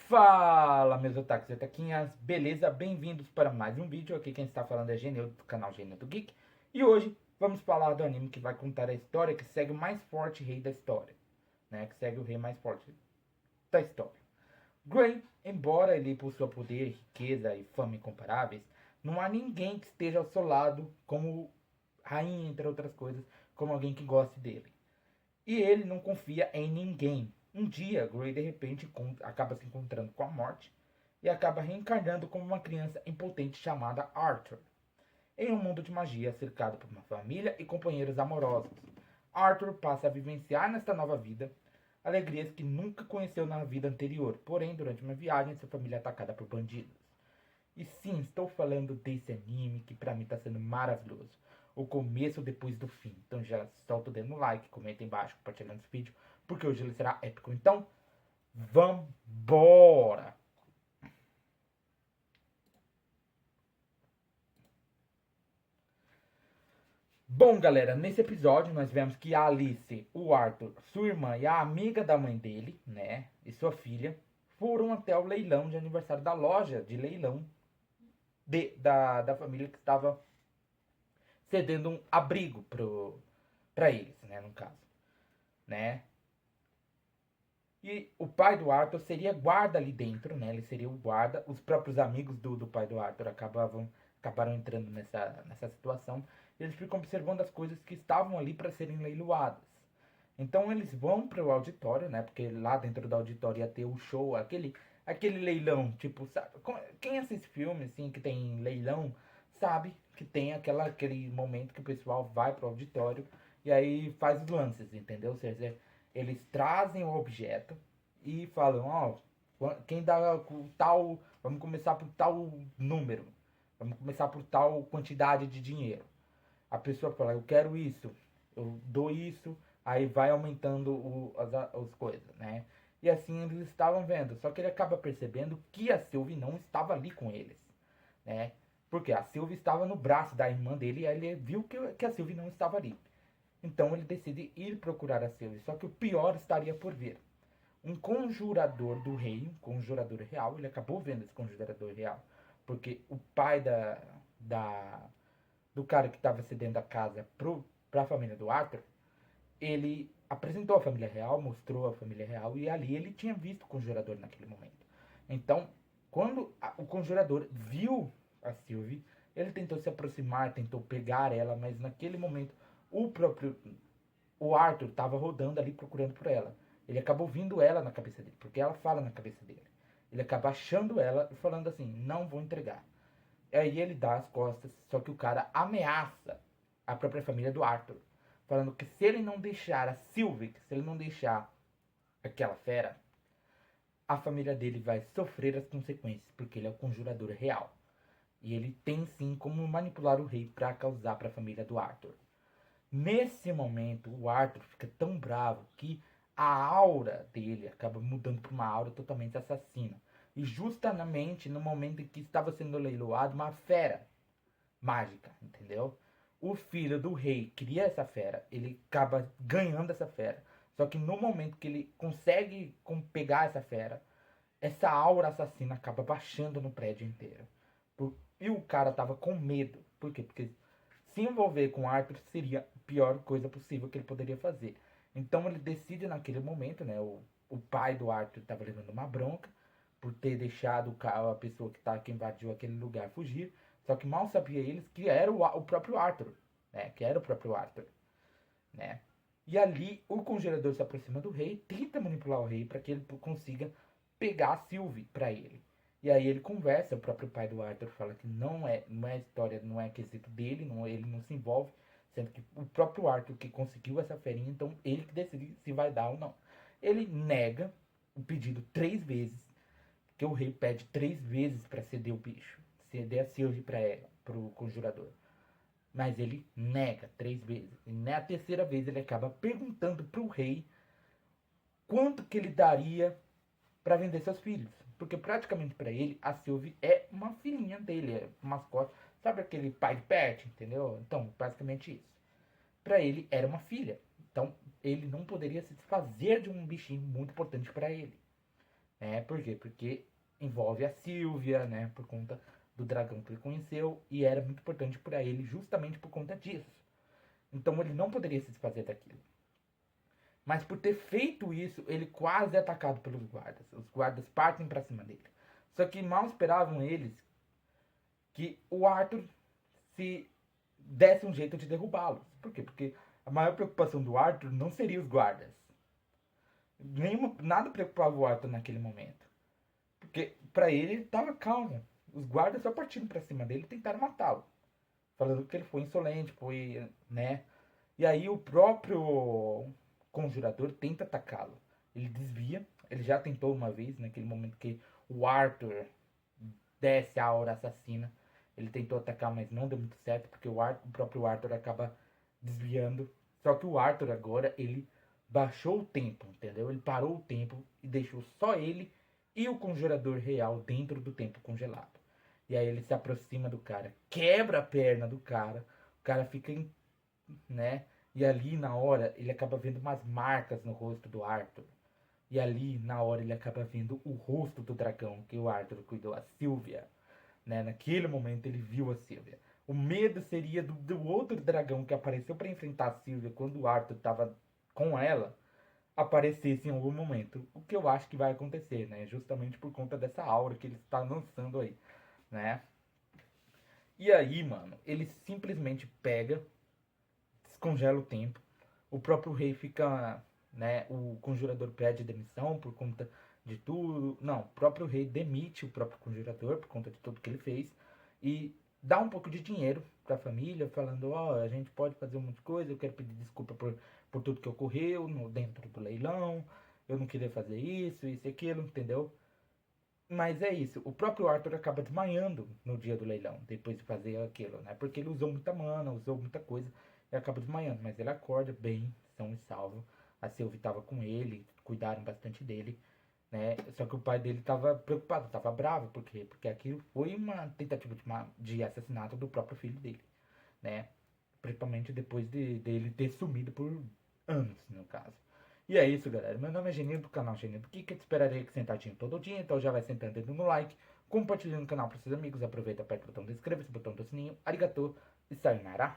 Fala, meus otakus e otaquinhas, beleza? Bem-vindos para mais um vídeo. Aqui quem está falando é Geneu, do canal Geneu do Geek. E hoje vamos falar do anime que vai contar a história que segue o mais forte rei da história, né? Que segue o rei mais forte da história. Gray, embora ele possua poder, riqueza e fama incomparáveis, não há ninguém que esteja ao seu lado como rainha, entre outras coisas, como alguém que goste dele. E ele não confia em ninguém. Um dia, Gray de repente acaba se encontrando com a morte e acaba reencarnando como uma criança impotente chamada Arthur, em um mundo de magia cercado por uma família e companheiros amorosos. Arthur passa a vivenciar nesta nova vida alegrias que nunca conheceu na vida anterior, porém, durante uma viagem, sua família é atacada por bandidos. E sim, estou falando desse anime que pra mim tá sendo maravilhoso. O começo depois do fim. Então já solta o dedo no like, comenta embaixo, compartilhando esse vídeo, porque hoje ele será épico. Então, vambora! Bom, galera, nesse episódio nós vemos que a Alice, o Arthur, sua irmã e a amiga da mãe dele, né, e sua filha, foram até o leilão de aniversário da loja de leilão da família que estava cedendo um abrigo pra eles, né, no caso, né? E o pai do Arthur seria guarda ali dentro, né? Ele seria o guarda. Os próprios amigos do pai do Arthur acabaram entrando nessa situação. E eles ficam observando as coisas que estavam ali para serem leiloadas. Então eles vão para o auditório, né? Porque lá dentro do auditório ia ter o show, aquele leilão, tipo, sabe? Quem assiste filme, assim, que tem leilão, sabe que tem aquele momento que o pessoal vai pro auditório e aí faz os lances, entendeu? Ou seja, eles trazem o objeto e falam, ó, quem dá tal, vamos começar por tal número, vamos começar por tal quantidade de dinheiro. A pessoa fala, eu quero isso, eu dou isso, aí vai aumentando as coisas, né? E assim eles estavam vendo, só que ele acaba percebendo que a Sylvie não estava ali com eles, né? Porque a Sylvie estava no braço da irmã dele e aí ele viu que a Sylvie não estava ali. Então ele decide ir procurar a Sylvie, só que o pior estaria por vir. Um conjurador do rei, um conjurador real, ele acabou vendo esse conjurador real, porque o pai da do cara que estava cedendo a casa para a família do Arthur, ele apresentou a família real, mostrou a família real e ali ele tinha visto o conjurador naquele momento. Então, quando o conjurador viu a Sylvie, ele tentou se aproximar, tentou pegar ela, mas naquele momento o próprio o Arthur estava rodando ali procurando por ela. Ele acabou vindo ela na cabeça dele, porque ela fala na cabeça dele. Ele acaba achando ela e falando assim: não vou entregar. Aí ele dá as costas, só que o cara ameaça a própria família do Arthur, falando que se ele não deixar a Sylvie, se ele não deixar aquela fera, a família dele vai sofrer as consequências, porque ele é o conjurador real. E ele tem sim como manipular o rei para causar para a família do Arthur. Nesse momento, o Arthur fica tão bravo que a aura dele acaba mudando para uma aura totalmente assassina. E justamente no momento em que estava sendo leiloado uma fera mágica, entendeu? O filho do rei cria essa fera, ele acaba ganhando essa fera. Só que no momento que ele consegue pegar essa fera, essa aura assassina acaba baixando no prédio inteiro. E o cara tava com medo. Por quê? Porque se envolver com Arthur seria a pior coisa possível que ele poderia fazer. Então ele decide naquele momento, né? O pai do Arthur estava levando uma bronca por ter deixado a pessoa que invadiu aquele lugar fugir. Só que mal sabia eles que era o próprio Arthur, né? Que era o próprio Arthur, né? E ali o congelador se aproxima do rei, tenta manipular o rei para que ele consiga pegar a Sylvie para ele. E aí ele conversa, o próprio pai do Arthur fala que não é história, não é quesito dele, ele não se envolve, sendo que o próprio Arthur que conseguiu essa ferinha, então ele que decide se vai dar ou não. Ele nega o pedido 3 vezes, que o rei pede 3 vezes para ceder o bicho, ceder a Sylvie para ela, pro conjurador. Mas ele nega 3 vezes. E na terceira vez ele acaba perguntando pro rei quanto que ele daria para vender seus filhos. Porque praticamente para ele, a Sylvie é uma filhinha dele, é uma mascote. Sabe aquele pai de pet, entendeu? Então, basicamente isso. Para ele, era uma filha. Então, ele não poderia se desfazer de um bichinho muito importante para ele. né? Por quê? Porque envolve a Sylvia, né? Por conta do dragão que ele conheceu e era muito importante para ele justamente por conta disso. Então ele não poderia se desfazer daquilo. Mas por ter feito isso, ele quase é atacado pelos guardas. Os guardas partem para cima dele. Só que mal esperavam eles que o Arthur se desse um jeito de derrubá-los. Por quê? Porque a maior preocupação do Arthur não seria os guardas. Nada preocupava o Arthur naquele momento. Porque para ele estava calmo. Os guardas só partiram para cima dele e tentaram matá-lo. Falando que ele foi insolente, foi, né? E aí o próprio conjurador tenta atacá-lo. Ele desvia. Ele já tentou uma vez, naquele momento que o Arthur desce a aura assassina. Ele tentou atacar, mas não deu muito certo, porque o próprio Arthur acaba desviando. Só que o Arthur agora, ele baixou o tempo, entendeu? Ele parou o tempo e deixou só ele e o conjurador real dentro do tempo congelado. E aí ele se aproxima do cara, quebra a perna do cara, o cara fica, né? E ali na hora ele acaba vendo umas marcas no rosto do Arthur. E ali na hora ele acaba vendo o rosto do dragão que o Arthur cuidou, a Sylvia. Né? Naquele momento ele viu a Sylvia. O medo seria do outro dragão que apareceu para enfrentar a Sylvia quando o Arthur estava com ela aparecesse em algum momento. O que eu acho que vai acontecer, né? Justamente por conta dessa aura que ele está lançando aí, né? E aí, mano, ele simplesmente pega, descongela o tempo. O próprio rei fica, né? O conjurador pede demissão por conta de tudo. Não, o próprio rei demite o próprio conjurador por conta de tudo que ele fez e dá um pouco de dinheiro para a família, falando: ó, a gente pode fazer um monte de coisa, eu quero pedir desculpa por tudo que ocorreu dentro do leilão, eu não queria fazer isso e aquilo, entendeu? Mas é isso, o próprio Arthur acaba desmaiando no dia do leilão, depois de fazer aquilo, né? Porque ele usou muita mana, usou muita coisa e acaba desmaiando. Mas ele acorda bem, são e salvo. A Sylvie estava com ele, cuidaram bastante dele, né? Só que o pai dele estava preocupado, estava bravo, por quê? Porque aquilo foi uma tentativa de assassinato do próprio filho dele, né? Principalmente depois dele ter sumido por anos, no caso. E é isso, galera. Meu nome é Geninho do canal Geninho do Kika. Te esperaria aqui sentadinho todo dia. Então já vai sentando dedo no like, compartilhando o canal para seus amigos. Aproveita, aperta o botão de inscreva-se, botão do sininho. Arigatou e sayonara.